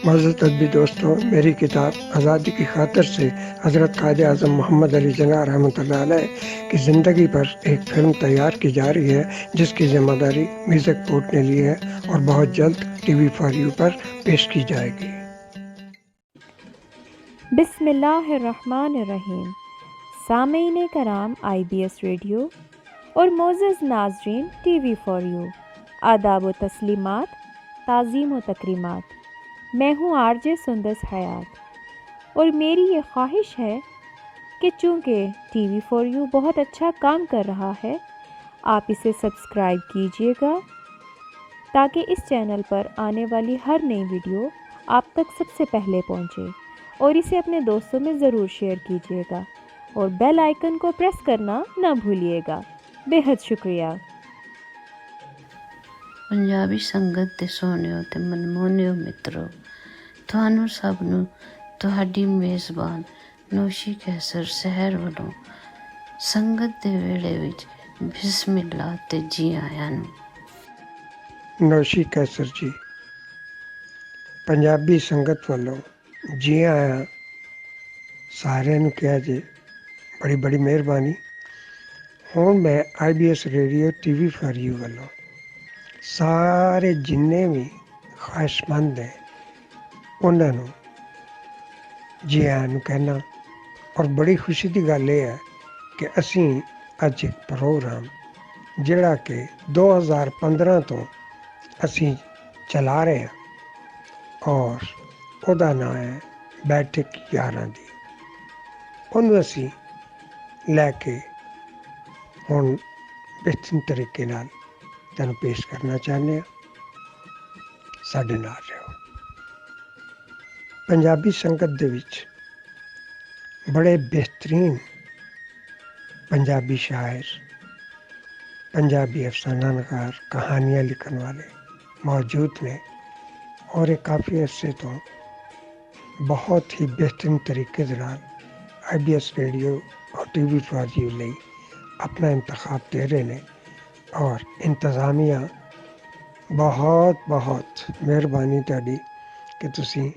मौजूद अदबी दोस्तों, मेरी किताब आज़ादी की खातिर से हज़रत कायद आज़म मोहम्मद अली जिन्ना रहमतुल्लाह अलैह की ज़िंदगी पर एक फ़िल्म तैयार की जा रही है, जिसकी ज़िम्मेदारी म्यूज़िक पोर्ट ने ली है और बहुत जल्द टीवी फॉर यू पर पेश की जाएगी। बिस्मिल्लाहिर्रहमानिर्रहीम। सामीन कराम IBS रेडियो और मोज़ज़ नाज़रीन TV फॉर यू, आदाब व तस्लीमात, ताज़ीम व तकरीमात। मैं हूँ RJ सुंदस हयात और मेरी ये ख्वाहिश है कि चूँकि TV फॉर यू बहुत अच्छा काम कर रहा है, आप इसे सब्सक्राइब कीजिएगा ताकि इस चैनल पर आने वाली हर नई वीडियो आप तक सबसे पहले पहुँचे, और इसे अपने दोस्तों में ज़रूर शेयर कीजिएगा और बेल आइकन को प्रेस करना ना भूलिएगा। बेहद शुक्रिया। पंजाबी संगत दे सोहणिओ ते मनमोहणिओ मित्रों, ਤੁਹਾਨੂੰ ਸਭ ਨੂੰ ਤੁਹਾਡੀ ਮੇਜ਼ਬਾਨ ਨੌਸ਼ੀ ਕੈਸਰ ਸ਼ਹਿਰ ਵੱਲੋਂ ਸੰਗਤ ਦੇ ਵੇਲੇ ਵਿੱਚ ਬਿਸਮਿਲ੍ਲਾ ਤੇ ਜੀ ਆਇਆਂ ਨੂੰ। ਨੌਸ਼ੀ ਕੈਸਰ ਜੀ, ਪੰਜਾਬੀ ਸੰਗਤ ਵੱਲੋਂ ਜੀ ਆਇਆਂ ਸਾਰਿਆਂ ਨੂੰ ਕਿਹਾ ਜੇ, ਬੜੀ ਬੜੀ ਮਿਹਰਬਾਨੀ। ਹੁਣ ਮੈਂ IBS radio TV for you ਵੱਲੋਂ ਸਾਰੇ ਜਿੰਨੇ ਵੀ ਖਾਹਿਸ਼ਮੰਦ ਹੈ ਉਹਨਾਂ ਨੂੰ ਜੀ ਆਇਆਂ ਨੂੰ ਕਹਿਣਾ। ਔਰ ਬੜੀ ਖੁਸ਼ੀ ਦੀ ਗੱਲ ਇਹ ਹੈ ਕਿ ਅਸੀਂ ਅੱਜ ਇੱਕ ਪ੍ਰੋਗਰਾਮ ਜਿਹੜਾ ਕਿ 2015 ਤੋਂ ਅਸੀਂ ਚਲਾ ਰਹੇ ਹਾਂ ਔਰ ਉਹਦਾ ਨਾਂ ਹੈ ਬੈਠਕ ਯਾਰਾਂ ਦੀ, ਉਹਨੂੰ ਅਸੀਂ ਲੈ ਕੇ ਹੁਣ ਬਿਹਤਰੀਨ ਤਰੀਕੇ ਨਾਲ ਤੁਹਾਨੂੰ ਪੇਸ਼ ਕਰਨਾ ਚਾਹੁੰਦੇ ਹਾਂ। ਸਾਡੇ ਨਾਲ ਰਹੋ। ਪੰਜਾਬੀ ਸੰਗਤ ਦੇ ਵਿੱਚ ਬੜੇ ਬਿਹਤਰੀਨ ਪੰਜਾਬੀ ਸ਼ਾਇਰ, ਪੰਜਾਬੀ ਅਫਸਾਨਾ ਨਗਾਰ, ਕਹਾਣੀਆਂ ਲਿਖਣ ਵਾਲੇ ਮੌਜੂਦ ਨੇ ਔਰ ਇਹ ਕਾਫੀ ਅਰਸੇ ਤੋਂ ਬਹੁਤ ਹੀ ਬਿਹਤਰੀਨ ਤਰੀਕੇ ਦੇ ਨਾਲ IBS ਰੇਡੀਓ ਔਰ TV ਫॉर यू ਲਈ ਆਪਣਾ ਇੰਤਖਾਬ ਦੇ ਰਹੇ ਨੇ। ਔਰ ਇੰਤਜ਼ਾਮੀਆ ਬਹੁਤ ਬਹੁਤ ਮਿਹਰਬਾਨੀ ਤੁਹਾਡੀ ਕਿ ਤੁਸੀਂ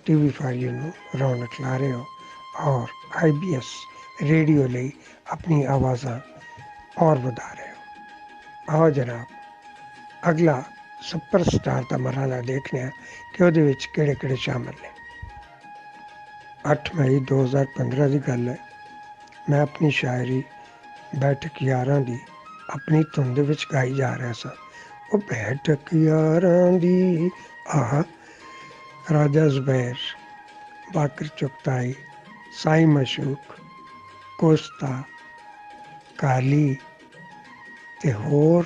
TV ਫॉर यू ਨੂੰ ਰੌਣਕ ਲਾ ਰਹੇ ਹੋ ਔਰ IBS ਰੇਡੀਓ ਲਈ ਆਪਣੀ ਆਵਾਜ਼ਾਂ ਔਰ ਵਧਾ ਰਹੇ ਹੋ। ਆਓ ਜਨਾਬ ਅਗਲਾ ਸੁਪਰਸਟਾਰ ਦਾ ਮਰਹਲਾ ਦੇਖਦੇ ਹਾਂ ਕਿ ਉਹਦੇ ਵਿੱਚ ਕਿਹੜੇ ਕਿਹੜੇ ਸ਼ਾਮਲ ਨੇ। 8 ਮਈ 2015 ਦੀ ਗੱਲ ਹੈ। ਮੈਂ ਆਪਣੀ ਸ਼ਾਇਰੀ ਬੈਠਕ ਯਾਰਾਂ ਦੀ ਆਪਣੀ ਧੁਨ ਦੇ ਵਿੱਚ ਗਾਈ ਜਾ ਰਿਹਾ ਸਾਂ। ਉਹ ਬੈਠਕ ਯਾਰਾਂ ਦੀ ਆਹ ਰਾਜਾ ਜ਼ੁਬੈਰ, ਬਾਕਰ ਚੁਗਤਾਈ, ਸਾਈ ਮਸ਼ੂਕ, ਕੋਸਤਾ, ਕਾਲੀ ਤੇ ਹੋਰ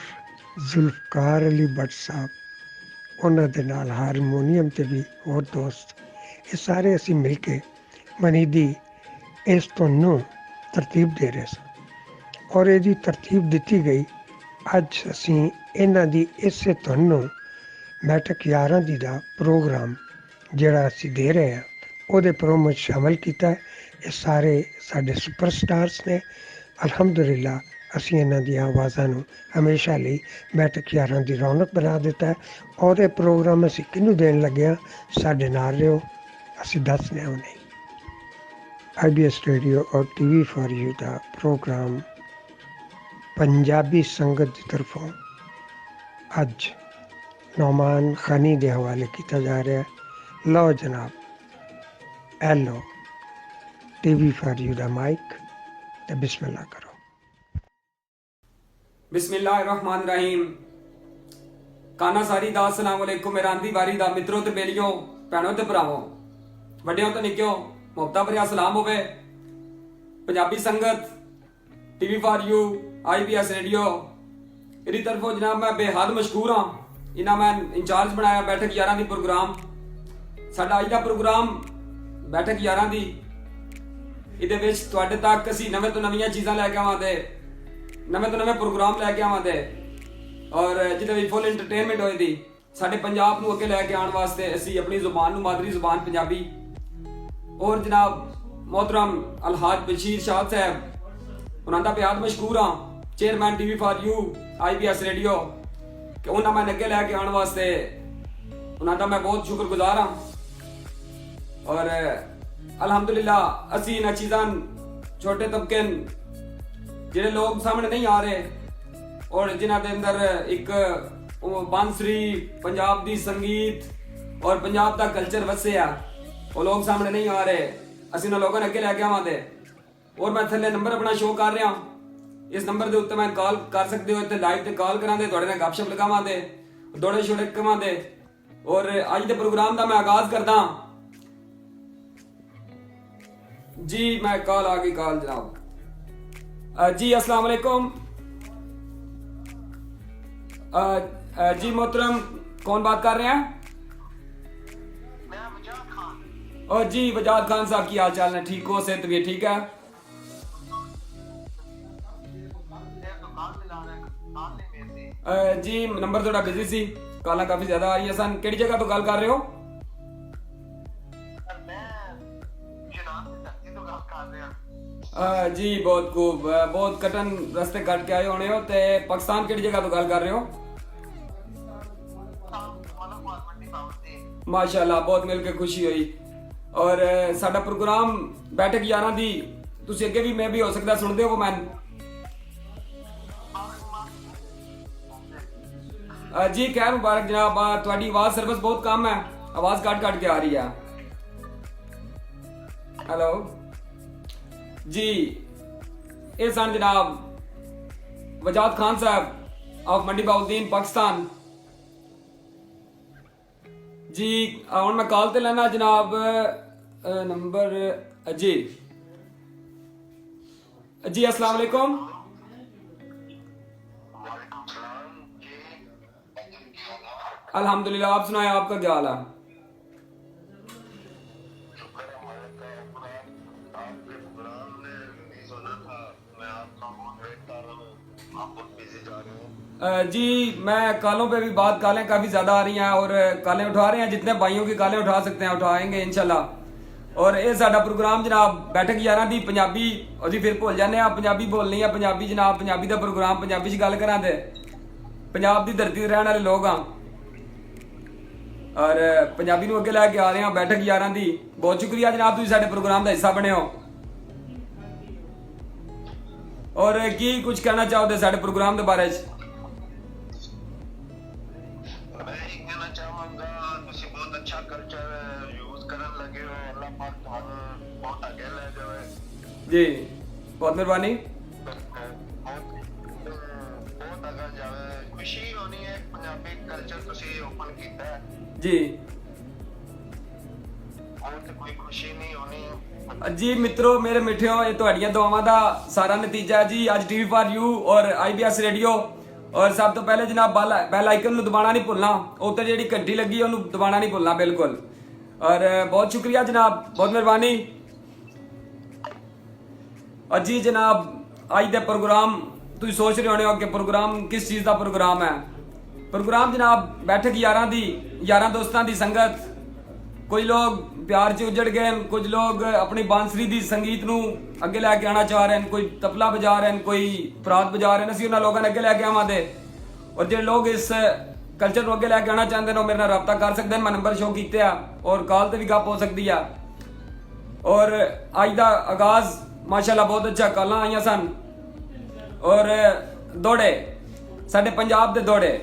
ਜ਼ੁਲਫਕਾਰ ਅਲੀ ਭੱਟ ਸਾਹਿਬ, ਉਹਨਾਂ ਦੇ ਨਾਲ ਹਾਰਮੋਨੀਅਮ 'ਤੇ ਵੀ ਹੋਰ ਦੋਸਤ, ਇਹ ਸਾਰੇ ਅਸੀਂ ਮਿਲ ਕੇ ਮਨੀ ਦੀ ਇਸ ਧੁਨ ਨੂੰ ਤਰਤੀਬ ਦੇ ਰਹੇ ਸਾਂ ਔਰ ਇਹਦੀ ਤਰਤੀਬ ਦਿੱਤੀ ਗਈ। ਅੱਜ ਅਸੀਂ ਇਹਨਾਂ ਦੀ ਇਸੇ ਧੁਨ ਨੂੰ ਬੈਠਕ ਯਾਰਾਂ ਦੀ ਦਾ ਪ੍ਰੋਗਰਾਮ ਜਿਹੜਾ ਅਸੀਂ ਦੇ ਰਹੇ ਹਾਂ ਉਹਦੇ ਪ੍ਰੋਮੋ 'ਚ ਸ਼ਾਮਲ ਕੀਤਾ। ਇਹ ਸਾਰੇ ਸਾਡੇ ਸੁਪਰਸਟਾਰਸ ਨੇ। ਅਲਹਮਦੁਲਿਲਾ ਅਸੀਂ ਇਹਨਾਂ ਦੀਆਂ ਆਵਾਜ਼ਾਂ ਨੂੰ ਹਮੇਸ਼ਾ ਲਈ ਬੈਠਕ ਯਾਰਾਂ ਦੀ ਰੌਣਕ ਬਣਾ ਦਿੱਤਾ ਔਰ ਇਹ ਪ੍ਰੋਗਰਾਮ ਅਸੀਂ ਕਿਹਨੂੰ ਦੇਣ ਲੱਗੇ ਹਾਂ। ਸਾਡੇ ਨਾਲ ਰਹੋ, ਅਸੀਂ ਦੱਸਦੇ ਹਾਂ ਨਹੀਂ। IBS ਰੇਡੀਓ ਔਰ TV ਫॉर यू ਦਾ ਪ੍ਰੋਗਰਾਮ ਪੰਜਾਬੀ ਸੰਗਤ ਦੀ ਤਰਫੋਂ ਅੱਜ ਨੌਮਾਨ ਖਾਨੀ ਦੇ ਹਵਾਲੇ ਕੀਤਾ ਜਾ ਰਿਹਾ। ਲਓ ਜਨਾਬ, ਇਹ ਲਓ TV ਫॉर यू ਦਾ ਮਾਈਕ ਤੇ ਬਿਸਮਿਲ੍ਲਾ ਕਰੋ। बिस्मिल्लाहिर्रहमानिर्रहीम। काना सारी दा अस्सलाम वालेकुम। मेरा आंदी वारी दा मित्रों ते बेलियों, भैनों ते भरावों, ਵੱਡਿਆਂ ਤੇ ਨਿੱਕਿਓ ਮੁਹੱਬਤਾਂ ਭਰਿਆ ਸਲਾਮ ਹੋਵੇ। ਪੰਜਾਬੀ ਸੰਗਤ TV for you IBS radio ਇਹਦੀ ਤਰਫੋਂ ਜਨਾਬ ਮੈਂ ਬੇਹੱਦ ਮਸ਼ਕੂਰ ਹਾਂ। ਇਹਨਾਂ ਮੈਂ ਇੰਚਾਰਜ ਬਣਾਇਆ ਬੈਠਕ ਯਾਰਾਂ ਦੀ ਪ੍ਰੋਗਰਾਮ। ਸਾਡਾ ਅੱਜ ਦਾ ਪ੍ਰੋਗਰਾਮ ਬੈਠਕ ਯਾਰਾਂ ਦੀ, ਇਹਦੇ ਵਿੱਚ ਤੁਹਾਡੇ ਤੱਕ ਅਸੀਂ ਨਵੇਂ ਤੋਂ ਨਵੀਆਂ ਚੀਜ਼ਾਂ ਲੈ ਕੇ ਆਵਾਂਗੇ, ਨਵੇਂ ਤੋਂ ਨਵੇਂ ਪ੍ਰੋਗਰਾਮ ਲੈ ਕੇ ਆਵਾਂਗੇ ਔਰ ਜਿਹਦੇ ਵਿੱਚ ਫੁੱਲ ਐਂਟਰਟੇਨਮੈਂਟ ਹੋਏਗੀ। ਸਾਡੇ ਪੰਜਾਬ ਨੂੰ ਅੱਗੇ ਲੈ ਕੇ ਆਉਣ ਵਾਸਤੇ ਅਸੀਂ ਆਪਣੀ ਜ਼ੁਬਾਨ ਨੂੰ, ਮਾਦਰੀ ਜ਼ੁਬਾਨ ਪੰਜਾਬੀ ਔਰ ਜਨਾਬ मोहतरम अलहाज बशीर शाह साहब उन्होंने बेहद मशहूर हाँ, chairman TV for you IBS radio कि उन्होंने मैं अगे लैके आने वास्ते उन्होंने मैं बहुत शुक्रगुजार हाँ। और अल्हम्दुलिल्लाह असी इन्हां चीज़ां छोटे तबके ਜਿਹੜੇ ਲੋਕ ਸਾਹਮਣੇ ਨਹੀਂ ਆ ਰਹੇ ਔਰ ਜਿਨ੍ਹਾਂ ਦੇ ਅੰਦਰ ਇੱਕ ਬਾਂਸਰੀ ਪੰਜਾਬ ਦੀ ਸੰਗੀਤ ਔਰ ਪੰਜਾਬ ਦਾ ਕਲਚਰ ਵਸਿਆ ਉਹ ਲੋਕ ਸਾਹਮਣੇ ਨਹੀਂ ਆ ਰਹੇ ਅਸੀਂ ਉਹਨਾਂ ਲੋਕਾਂ ਨੂੰ ਅੱਗੇ ਲੈ ਕੇ ਆਵਾਂਗੇ ਔਰ ਮੈਂ ਥੱਲੇ ਨੰਬਰ ਆਪਣਾ ਸ਼ੋਅ ਕਰ ਰਿਹਾ ਇਸ ਨੰਬਰ ਦੇ ਉੱਤੇ ਮੈਂ ਕਾਲ ਕਰ ਸਕਦੇ ਹੋ ਇੱਥੇ ਲਾਈਵ ਤੇ ਕਾਲ ਕਰਾਂਗੇ ਤੁਹਾਡੇ ਨਾਲ ਗੱਪਸ਼ਪ ਲਗਾਵਾਂਗੇ ਦੋੜੇ ਛੋੜੇ ਕਵਾਂਗੇ ਔਰ ਅੱਜ ਦੇ ਪ੍ਰੋਗਰਾਮ ਦਾ ਮੈਂ ਆਗਾਜ਼ ਕਰਦਾ जी मैं कॉल आ गई कॉल जनाब जी अस्सलाम वालेकुम जी मोहतरम कौन बात कर रहे हैं और जी वजाद खान साहब की हाल चाल है ठीक हो सेहत भी ठीक है जी नंबर थोड़ा बिजी सी काला काफी ज्यादा आ रही है सन केड़ी जगह तो गल कर रहे हो जी बहुत खूब बहुत कटन रस्ते कट के आए होने हो ते पाकिस्तान केड़ी जगह तो गल कर रहे हो माशाल्लाह बहुत मिल के खुशी हुई और साडा प्रोग्राम बैठक 11 दी तुसी अगे भी मैं भी हो सकदा सुनदे हो मैन जी खैर मुबारक जनाब तुहाडी आवाज सर्विस बहुत कम है आवाज कट कट के आ रही है हेलो जी ये सन जनाब वजाद खान साहब ऑफ मंडी बाउद्दीन पाकिस्तान जी हुण मैं कॉल ते लेना जनाब नंबर जी जी अस्सलाम वालेकुम अल्हम्दुलिल्लाह आप सुनाए आपका क्या हाल है जी मैं कॉलों पे भी बात कॉलें काफ़ी ज़्यादा आ रही हैं और कॉलें उठा रहे हैं जितने भाइयों की कॉलें उठा सकते हैं उठाएंगे इंशाल्लाह और ये साडा प्रोग्राम जनाब बैठक 11 दी पंजाबी और जी फिर भुल जाने पंजाबी बोलनी है पंजाबी जनाब पंजाबी का प्रोग्राम पंजाबी च गल करां ते पंजाब की धरती ते रहने वाले लोग हाँ और पंजाबी नूं अगे लैके आ रहे हैं बैठक 11 दी बहुत शुक्रिया जनाब तुसीं साडे प्रोग्राम का हिस्सा बने हो और की कुछ कहना चाहोगे साडे प्रोग्राम के बारे च जी बहुत मेहरबानी खुशी होनी है पंजाबी कल्चर तुसी ओपन कीता है जी और ते कोई खुशी नहीं होनी जी मित्रों मेरे मिठियो ये तुहाड़ियां दुआवां दा सारा नतीजा है जी आज टीवी फॉर यू और IBS रेडियो और सब तो पहले जनाब बेल आइकन नूं दबाना नहीं भुलना उत्ते जेहड़ी घंटी लगी ओनूं दबाना नहीं भुलना बिल्कुल और बहुत शुक्रिया जनाब बहुत मेहरबानी और जी जनाब आज दे प्रोग्राम तुम सोच रहे होने हो कि प्रोग्राम किस चीज़ का प्रोग्राम है प्रोग्राम जनाब बैठक 11 दी 11 दोस्तों की संगत कोई लोग प्यार च उजड़ गए कुछ लोग अपनी बांसरी दी संगीत नूं अगे लैके आना चाह रहे हैं कोई तबला बजा रहे हैं कोई परात बजा रहे हैं असीं उन्हां लोगों ने अगे लैके आवांगे और जो लोग इस कल्चर को अगे लैके आना चाहते हैं मेरे नाल रब्ता कर सकते हैं मैं नंबर शो किया और कॉल ते भी गप हो सकती है और अज का आगाज़ माशाल्लाह बहुत अच्छा कॉलां आईयां सन और दौड़े साडे पंजाब दे दौड़े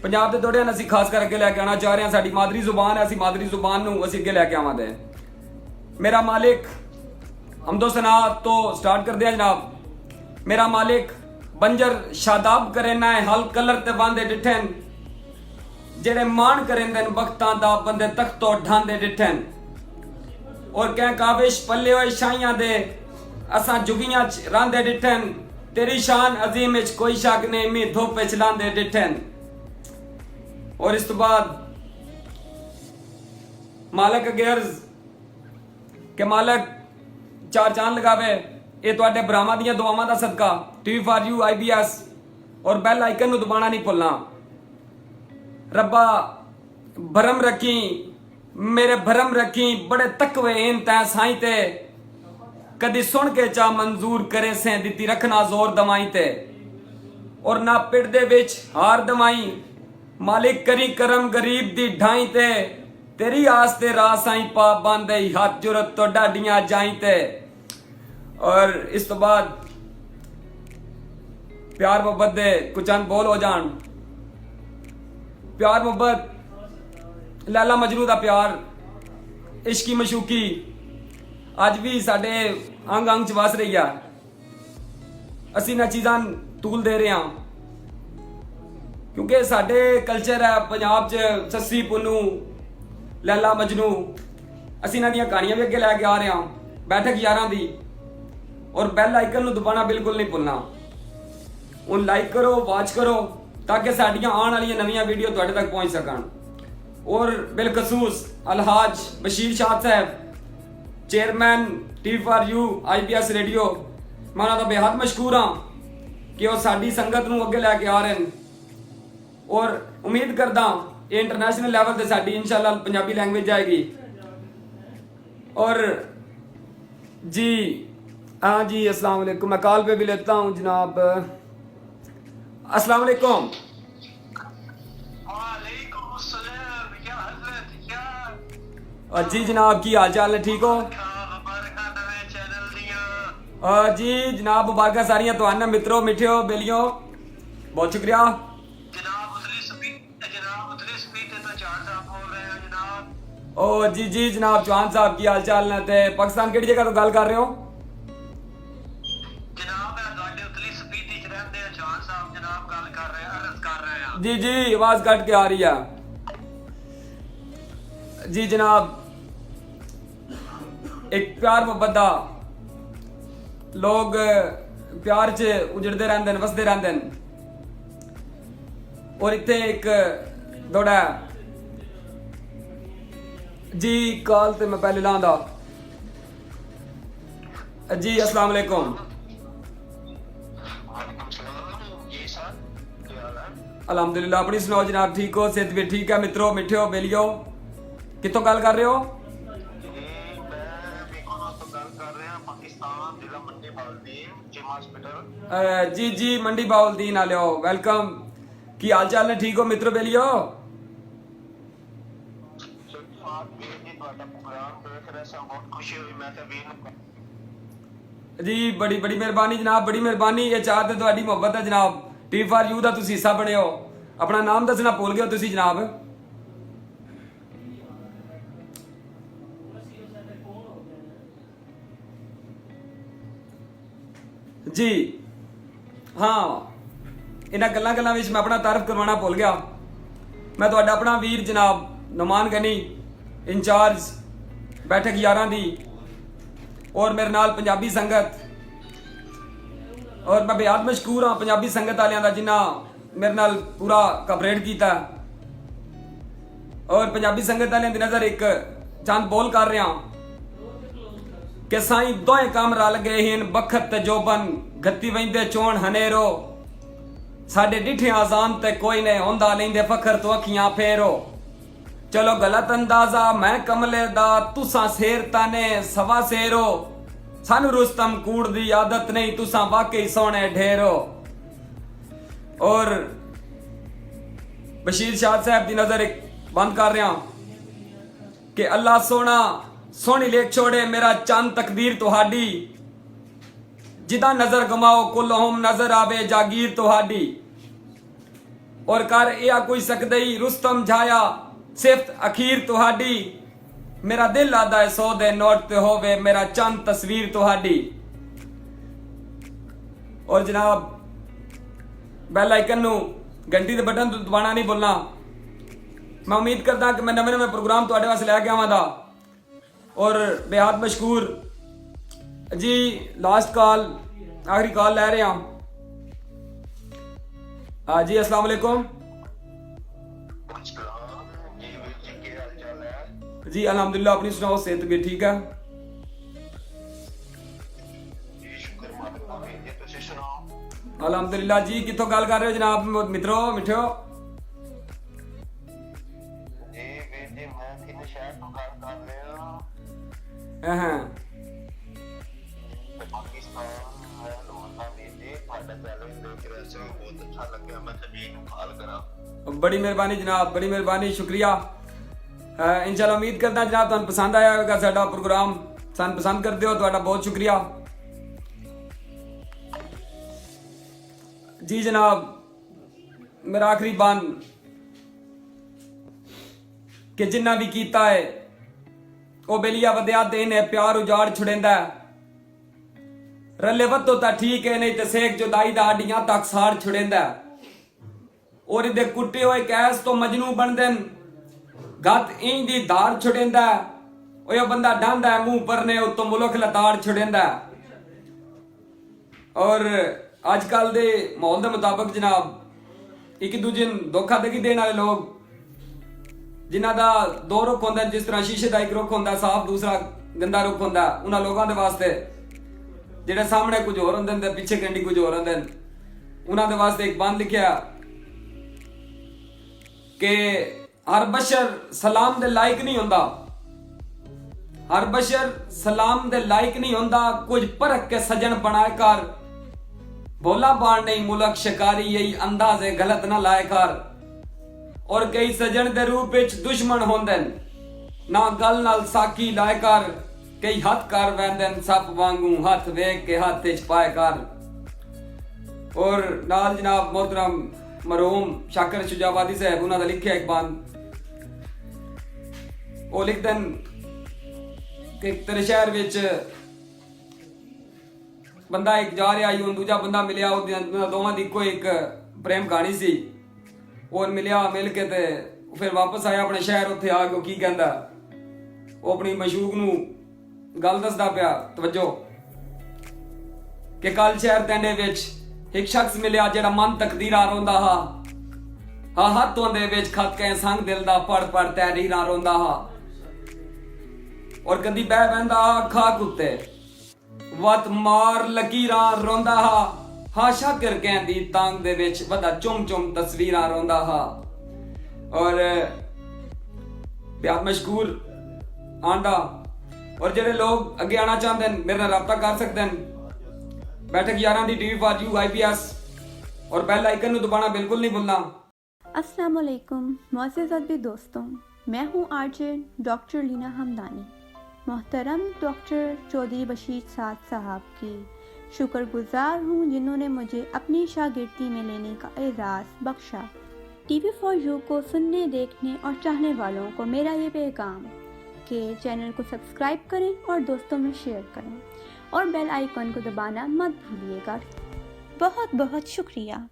असीं खास कर अगे लैके आना चाह रहे हैं साडी मादरी जुबान है असीं मादरी जुबान नूं असीं अगे लैके आवांगे मेरा मालिक हमदो सना तो स्टार्ट करदे हैं जनाब मेरा मालिक बंजर शादाब करेना है हल कलर ते बांधे डिठन जेड़े मान करेंदे वक्तां दा बंदे तख्तों ढांदे डिठन और कह काविश पल्ले होए शाइयां दे असां जुगियां च रांदे डिठन तेरी शान अजीम विच कोई शक नहीं मी धुप विच लांदे डिठन और इस तो बाद मालक अगे अर्ज के मालक चार चांद लगावे ये तुहाडे भरावां दीयां दुआवां दा सदका टीवी फॉर यू IBS और बेल आइकन नूं दबाना नहीं भुलना रब्बा भरम रखी मेरे भरम रखी बड़े तकवे इन तै साईं ते कदी सुन के चा मंजूर करे सें दिती रखना जोर दवाई ते और ना पिट दे विच हार दवाई मालिक करी करम गरीब दी ढाई ते तेरी आस्ते राह साईं पा बांधे हाथ जुरत तो डाडियां जाई ते। और इस तो बाद प्यार मोहब्बत दे कुछ चंद बोल हो जान। प्यार मोहब्बत लैला मजनू दा प्यार इश्की मशूकी अज भी साडे अंग अंग च वस रही है। असी इन्हां चीज़ां तूल दे रहे हैं क्योंकि साडे कल्चर है पंजाब च सस्सी पुन्नू लैला मजनू। असी इन्हां दियां कहानियां भी अगे लैके आ रहे हैं। बैठक यारां दी और बैल आइकन नूं दबाना बिल्कुल नहीं भुलना। हुण लाइक करो, वॉच करो ताकि साडियां आने वाली नवीं वीडियो तुहाडे तक पहुंच सकन। और बिलखसूस अलहाज बशीर शाह साहब चेयरमैन TV4U IBS रेडियो, मैं उन्हां दा बेहद मशकूर हाँ कि वो साडी संगत नूं अगे लैके आ रहे हैं। और उम्मीद करदा ये इंटरनेशनल लेवल ते साडी इंशाअल्लाह पंजाबी लैंग्वेज जाएगी। और जी हाँ जी, अस्सलाम वालेकुम। मैं कॉल पे भी लेता हूँ जनाब। अस्सलाम वालेकुम। वालेकुम अस्सलाम, क्या हजरत, क्या और जी जनाब की हाल चाल है, ठीक हो? मुबारक नवे चैनल दिया। और जी जनाब मुबारक सारियां तुहानू मित्रों मिठियो बेलियो, बहुत शुक्रिया। जनाब उतली स्पीड ते तो चार साहब बोल रहे हैं जनाब। ओ जी जी जनाब चौहान साहब की हाल चाल ने ते पाकिस्तान केड़ी जगह तो गल कर रहे हो? जनाब मैं गाड़ी उतली स्पीड च रहंदे हैं चार साहब जनाब गल कर रहे हैं, अर्ज कर रहे हैं। जी जी आवाज कट के आ रही है। जी जनाब एक प्यार मोहब्बत दा लोग प्यार च उजड़ते रहते हैं, वसते रहते हैं। और इतने एक दौड़ा जी कॉल ते मैं पहले लांदा। जी अस्सलाम वालेकुम। वालेकुम सलाम जी सर, क्या हाल है? अल्हम्दुलिल्लाह, अपनी सुनाओ जनाब, ठीक हो? सेहत भी ठीक है मित्रों मिठियो बेलियो? कितों गल कर रहे हो? पाकिस्तान जिला मंडी बाउलदीन जिम हॉस्पिटल। जी जी मंडी बाउलदीन आ लियो, वेलकम। की हाल चाल ने, ठीक हो मित्रों बेलियो? जी बड़ी बड़ी मेहरबानी जनाब, बड़ी मेहरबानी। ये चाह ते तुहाडी मोहब्बत है जनाब। TV4U दा तुसीं हिस्सा बने हो। अपना नाम दसना भुल गए हो तुसीं जनाब। जी हाँ, इन्हां गल्लां गल्लां विच मैं अपना तारफ करवाना भुल गया। मैं तुहाडा अपना वीर जनाब नुमान गनी, इंचार्ज बैठक यारां दी, और मेरे नाल पंजाबी संगत। और मैं बेहद मशकूर हाँ पंजाबी संगत वालियां दा जिन्हां मेरे नाल पूरा कवरेट कीता। और पंजाबी संगत वालियां दी नज़र एक चंद बोल कर रहा कि साईं दोए काम रल गए हिन बखत ते जोबन, गत्ती वहिंदे चोण हनेरो, साडे डिठे आजान ते कोई ने होंदा लेंदे फखर तो अखियां फेरो। चलो गलत अंदाजा मैं कमले दा, तुसा शेर ताने सवा शेरो, सानू रुस्तम कूड़ दी आदत नहीं, तुसा वाकई सोने ढेरो। और बशीर शाह साहब की नजर एक बंद कर रहा कि अल्लाह सोना सोनी लेख छोड़े मेरा चंद तकदीर तुहाडी, जिदा नजर गमाओ कुलहुम नजर आवे जागीर तुहाडी। और कर या कोई सकदे ही रुस्तम झाया सिफ्त अखीर तुहाडी, मेरा दिल आदा है सौ दे नोट ते होवे मेरा चंद तस्वीर तुहाडी। और जनाब बेल आइकन नू घंटी दे बटन दबाना नहीं भुलना। मैं उम्मीद करदा कि मैं नवे नवे प्रोग्राम तुहाडे वास्ते लैके आवांगा। और बेहद मशकूर जी, लास्ट कॉल आखिरी कॉल ले रहे हैं। जी अस्सलाम वालेकुम। जी अल्हम्दुलिल्लाह, अपनी सुनाओ, सेहत भी ठीक है? अल्हम्दुलिल्लाह। जी कितों गल कर रहे हो जनाब मित्रों मिठो? बड़ी मेहरबानी जनाब, बड़ी मेहरबानी, शुक्रिया। इंशाल्लाह उम्मीद करदा जनाब तुहानू पसंद आया होगा साडा प्रोग्राम। सान पसंद करते हो तुहाडा बहुत शुक्रिया जी जनाब। मेरा आखिरी बंद कि जिन्ना भी कीता है वो बेलिया वधिया देन है, प्यार उजाड़ छुड़ेंदा है। रले वतो ता ठीक है, नहीं तो सेक जुदाई दा हड्डियां तक साड़ छुड़ेंदा है। और इदे कुट्टे होए कैस तो मजनू बनदन, गत इंज दी धार छुड़ेंदा है। ओ बंदा डांदा है मुंह परने उत्तों मुल्क लताड़ छुड़ेंदा है। और अजकल दे माहौल दे मुताबिक जनाब एक दूजे नूं धोखा देगी देने वाले लोग जिन्हां दा दो रुख होंदा, जिस तरह शीशे का एक रुख होंदा साफ, दूसरा गंदा रुख होंदा, उन्हां लोगों दे वास्ते जेड़े सामने कुछ होर होंदे ते पिछे कंडी कुछ होर होंदे, उन्हां दे वास्ते एक बंद लिखिया कि हर बशर सलाम दे लायक नहीं होंदा, हर बशर सलाम दे लायक नहीं होंदा। कुछ परख के सजन बनाए कर, भोला बाण नहीं मुलक शिकारी, यही अंदाजे गलत ना लाए कर। और कई सजन दे रूप विच दुश्मन होंदे ना गल नाल साकी लाए कर, कई हथ कर वैंदन सप वांगू हथ वेख के हाथ च पाए कर। और नाल जनाब मोहतरम मरहूम शाकिर शुजाबादी साहब उन्हां दा लिखिया एक बंद, वो लिखदन कि तेरे शहर विच बंदा एक जा रहा ही, दूजा बंदा मिलिया, दोवां दी कोई एक प्रेम कहानी सी। और मिलिया, मिल के ते फिर वापस आया अपने शहर। उत्थे आ के की कहंदा, वो अपनी मशूक नूं गल दसदा पिया, तवज्जो, कि कल शहर तैंडे विच एक शख्स मिलिया जेड़ा मन तकदीरा रोंदा हा, हत्थों दे विच खत के संग दिल दा पढ़ पढ़ तहरीरा रोंदा हा। और कदी बह बहंदा खा कुत्ते वत मार लकीरां रोंदा हा शाकिर कहंदी तांग दे विच वदा चुम चुम तस्वीरां रोंदा हा। और बेहद मशकूर आंडा। और जेडे लोग अगे आना चाहते हैं मेरे नाल राब्ता कर सकते हैं। बैठक 11 दी TV फॉर यू IPS और बेल आइकन नूं दबाना बिल्कुल नहीं भूलना। अस्सलाम वालेकुम मोअज़्ज़ज़ अदबी दोस्तों, मैं हूँ RJ डॉक्टर लीना हमदानी। मोहतरम डॉक्टर चौधरी बशीर साद साहब की शुक्रगुजार हूँ जिन्होंने मुझे अपनी शागिर्दी में लेने का एजाज़ बख्शा। TV फॉर यू को सुनने, देखने और चाहने वालों को मेरा ये पैगाम कि चैनल को सब्सक्राइब करें और दोस्तों में शेयर करें और बेल आइकन को दबाना मत भूलिएगा। बहुत बहुत शुक्रिया।